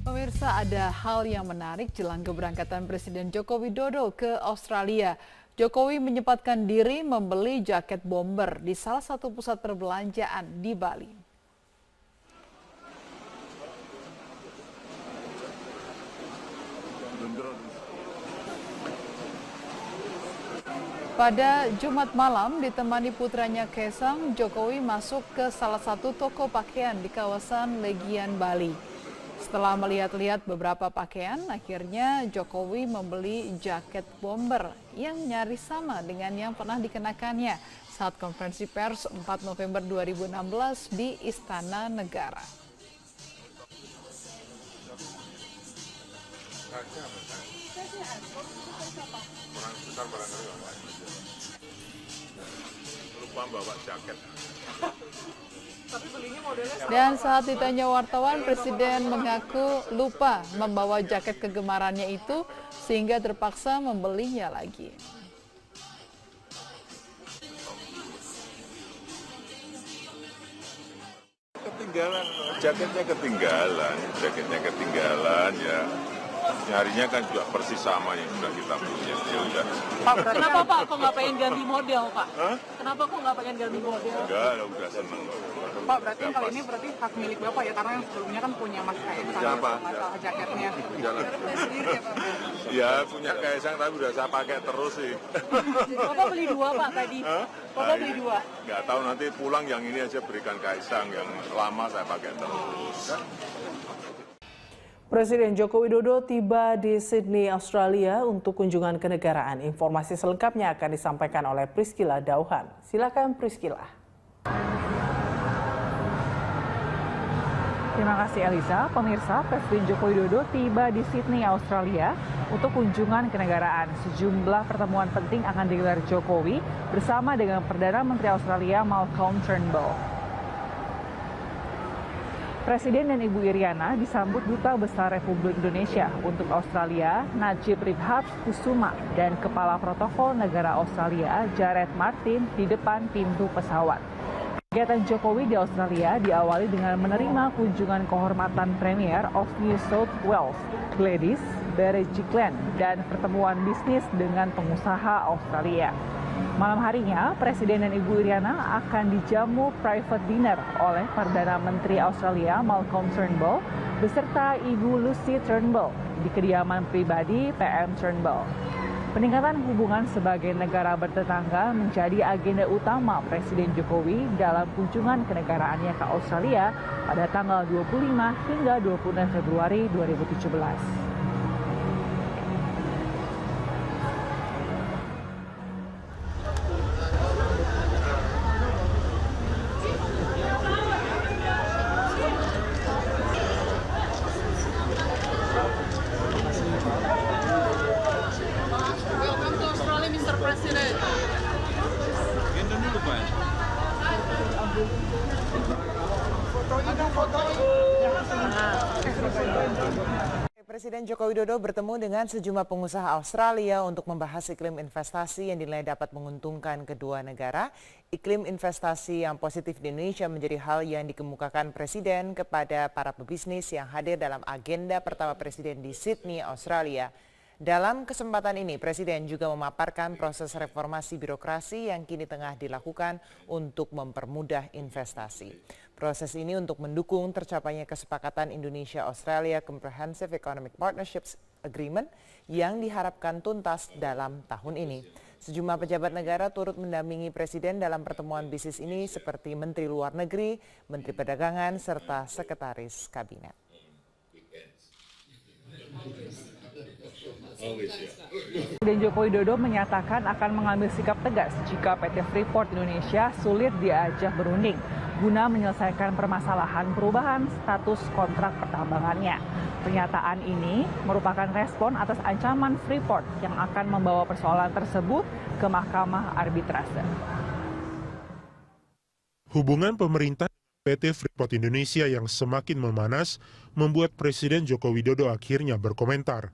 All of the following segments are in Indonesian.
Pemirsa, ada hal yang menarik jelang keberangkatan Presiden Joko Widodo ke Australia. Jokowi menyempatkan diri membeli jaket bomber di salah satu pusat perbelanjaan di Bali. Pada Jumat malam, ditemani putranya Kaisang, Jokowi masuk ke salah satu toko pakaian di kawasan Legian, Bali. Setelah melihat-lihat beberapa pakaian, akhirnya Jokowi membeli jaket bomber yang nyaris sama dengan yang pernah dikenakannya saat konferensi pers 4 November 2016 di Istana Negara. Dan saat ditanya wartawan, Presiden mengaku lupa membawa jaket kegemarannya itu sehingga terpaksa membelinya lagi. Jaketnya ketinggalan ya. Nyarinya kan juga persis sama yang sudah kita punya. Ya udah. Pak, kenapa Pak kok nggak pengen ganti model Pak? Hah? Kenapa kok nggak pengen ganti model? Enggak, udah seneng. Pak, berarti kali ini berarti hak milik Bapak ya, karena yang sebelumnya kan punya Mas Kaisang masalah jaketnya. Jalan. Ya punya Kaisang tapi udah saya pakai terus sih. Bapak beli dua Pak tadi? Bapak beli dua? Nggak tahu, nanti pulang yang ini aja berikan Kaisang, yang lama saya pakai terus. Presiden Joko Widodo tiba di Sydney, Australia untuk kunjungan kenegaraan. Informasi selengkapnya akan disampaikan oleh Priscilla Dauhan. Silakan Priscilla. Terima kasih Eliza. Pemirsa, Presiden Joko Widodo tiba di Sydney, Australia untuk kunjungan kenegaraan. Sejumlah pertemuan penting akan digelar Jokowi bersama dengan Perdana Menteri Australia Malcolm Turnbull. Presiden dan Ibu Iriana disambut Duta Besar Republik Indonesia untuk Australia, Najib Ribhab Kusuma, dan Kepala Protokol Negara Australia, Jared Martin, di depan pintu pesawat. Kegiatan Jokowi di Australia diawali dengan menerima kunjungan kehormatan Premier of New South Wales, Gladys Berejiklian, dan pertemuan bisnis dengan pengusaha Australia. Malam harinya, Presiden dan Ibu Iriana akan dijamu private dinner oleh Perdana Menteri Australia Malcolm Turnbull beserta Ibu Lucy Turnbull di kediaman pribadi PM Turnbull. Peningkatan hubungan sebagai negara bertetangga menjadi agenda utama Presiden Jokowi dalam kunjungan kenegaraannya ke Australia pada tanggal 25 hingga 26 Februari 2017. Presiden Joko Widodo bertemu dengan sejumlah pengusaha Australia untuk membahas iklim investasi yang dinilai dapat menguntungkan kedua negara. Iklim investasi yang positif di Indonesia menjadi hal yang dikemukakan Presiden kepada para pebisnis yang hadir dalam agenda pertama Presiden di Sydney, Australia. Dalam kesempatan ini, Presiden juga memaparkan proses reformasi birokrasi yang kini tengah dilakukan untuk mempermudah investasi. Proses ini untuk mendukung tercapainya kesepakatan Indonesia-Australia Comprehensive Economic Partnerships Agreement yang diharapkan tuntas dalam tahun ini. Sejumlah pejabat negara turut mendampingi Presiden dalam pertemuan bisnis ini seperti Menteri Luar Negeri, Menteri Perdagangan, serta Sekretaris Kabinet. Presiden Joko Widodo menyatakan akan mengambil sikap tegas jika PT Freeport Indonesia sulit diajak berunding guna menyelesaikan permasalahan perubahan status kontrak pertambangannya. Pernyataan ini merupakan respon atas ancaman Freeport yang akan membawa persoalan tersebut ke Mahkamah Arbitrase. Hubungan pemerintah PT Freeport Indonesia yang semakin memanas membuat Presiden Joko Widodo akhirnya berkomentar.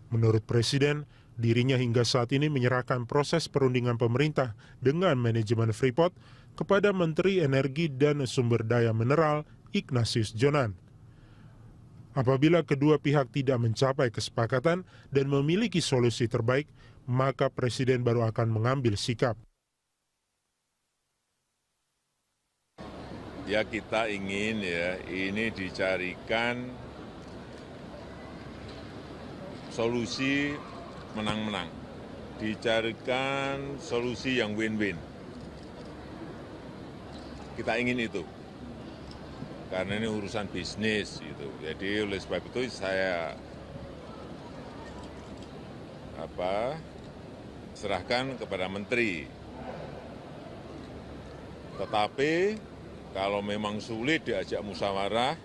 Menurut Presiden, dirinya hingga saat ini menyerahkan proses perundingan pemerintah dengan manajemen Freeport kepada Menteri Energi dan Sumber Daya Mineral Ignatius Jonan. Apabila kedua pihak tidak mencapai kesepakatan dan memiliki solusi terbaik, maka Presiden baru akan mengambil sikap. Ya kita ingin ini dicarikan solusi menang-menang, dicarikan solusi yang win-win. Kita ingin itu. Karena ini urusan bisnis gitu. Jadi oleh sebab itu saya serahkan kepada menteri. Tetapi kalau memang sulit diajak musyawarah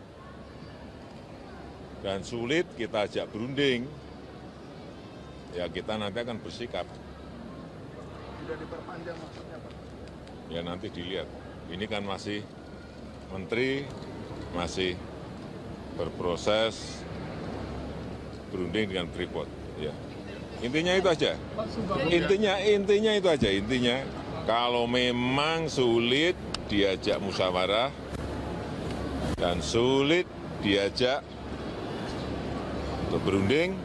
dan sulit kita ajak berunding, ya kita nanti akan bersikap. Tidak diperpanjang maksudnya, Pak? Ya nanti dilihat. Ini kan masih menteri, masih berproses berunding dengan Freeport. Ya. Intinya itu aja. Intinya itu aja. Intinya kalau memang sulit diajak musyawarah dan sulit diajak untuk berunding,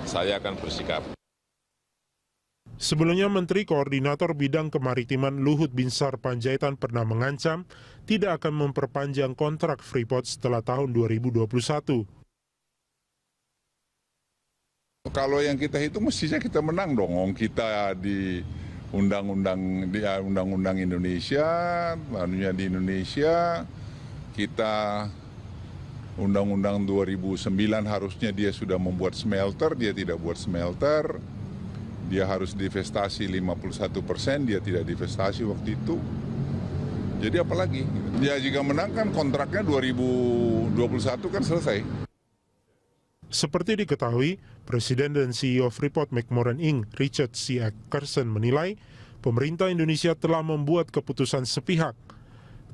saya akan bersikap. Sebelumnya Menteri Koordinator Bidang Kemaritiman Luhut Binsar Panjaitan pernah mengancam tidak akan memperpanjang kontrak Freeport setelah tahun 2021. Kalau yang kita hitung mestinya kita menang dong. Kita di undang-undang Indonesia, lalunya di Indonesia, kita undang-undang 2009 harusnya dia sudah membuat smelter, dia tidak buat smelter. Dia harus divestasi 51%, dia tidak divestasi waktu itu. Jadi apalagi? Ya jika menang kan kontraknya 2021 kan selesai. Seperti diketahui, Presiden dan CEO Freeport McMoran Inc., Richard C. Adkerson menilai pemerintah Indonesia telah membuat keputusan sepihak.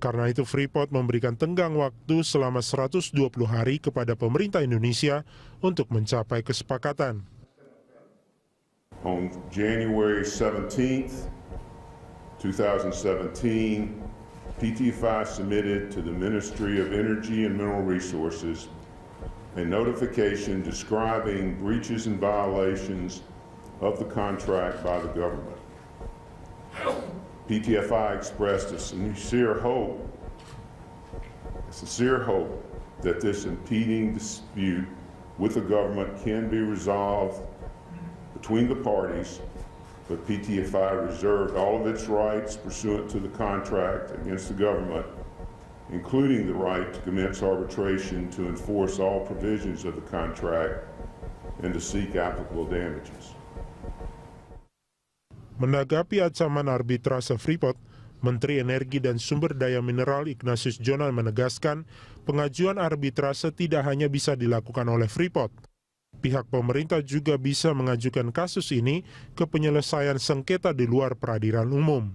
Karena itu Freeport memberikan tenggang waktu selama 120 hari kepada pemerintah Indonesia untuk mencapai kesepakatan. On January 17th, 2017, PT-FI submitted to the Ministry of Energy and Mineral Resources a notification describing breaches and violations of the contract by the government. PT-FI expressed a sincere hope that this impeding dispute with the government can be resolved between the parties, but PT-FI reserved all of its rights pursuant to the contract against the government, including the right to commence arbitration to enforce all provisions of the contract and to seek applicable damages. Menanggapi ancaman arbitrase Freeport, Menteri Energi dan Sumber Daya Mineral Ignatius Jonan menegaskan pengajuan arbitrase tidak hanya bisa dilakukan oleh Freeport. Pihak pemerintah juga bisa mengajukan kasus ini ke penyelesaian sengketa di luar peradilan umum.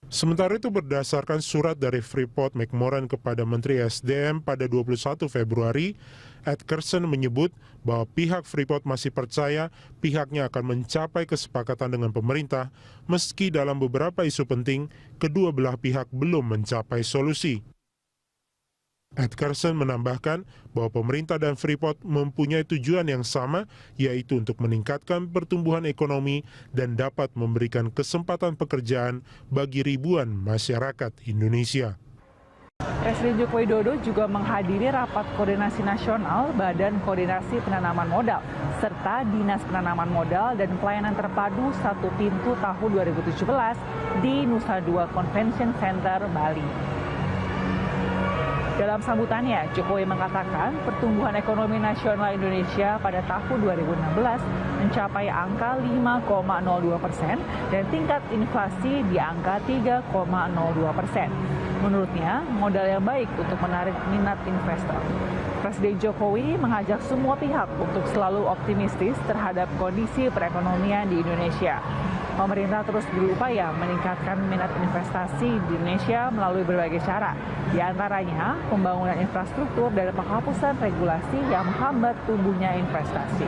Sementara itu berdasarkan surat dari Freeport McMoran kepada Menteri SDM pada 21 Februari, Adkerson menyebut bahwa pihak Freeport masih percaya pihaknya akan mencapai kesepakatan dengan pemerintah meski dalam beberapa isu penting kedua belah pihak belum mencapai solusi. Adkerson menambahkan bahwa pemerintah dan Freeport mempunyai tujuan yang sama, yaitu untuk meningkatkan pertumbuhan ekonomi dan dapat memberikan kesempatan pekerjaan bagi ribuan masyarakat Indonesia. Presiden Joko Widodo juga menghadiri rapat koordinasi nasional Badan Koordinasi Penanaman Modal serta Dinas Penanaman Modal dan Pelayanan Terpadu Satu Pintu tahun 2017 di Nusa Dua Convention Center, Bali. Dalam sambutannya, Jokowi mengatakan pertumbuhan ekonomi nasional Indonesia pada tahun 2016 mencapai angka 5,02% dan tingkat inflasi di angka 3,02%. Menurutnya, modal yang baik untuk menarik minat investor. Presiden Jokowi mengajak semua pihak untuk selalu optimistis terhadap kondisi perekonomian di Indonesia. Pemerintah terus berupaya meningkatkan minat investasi di Indonesia melalui berbagai cara, di antaranya pembangunan infrastruktur dan penghapusan regulasi yang menghambat tumbuhnya investasi.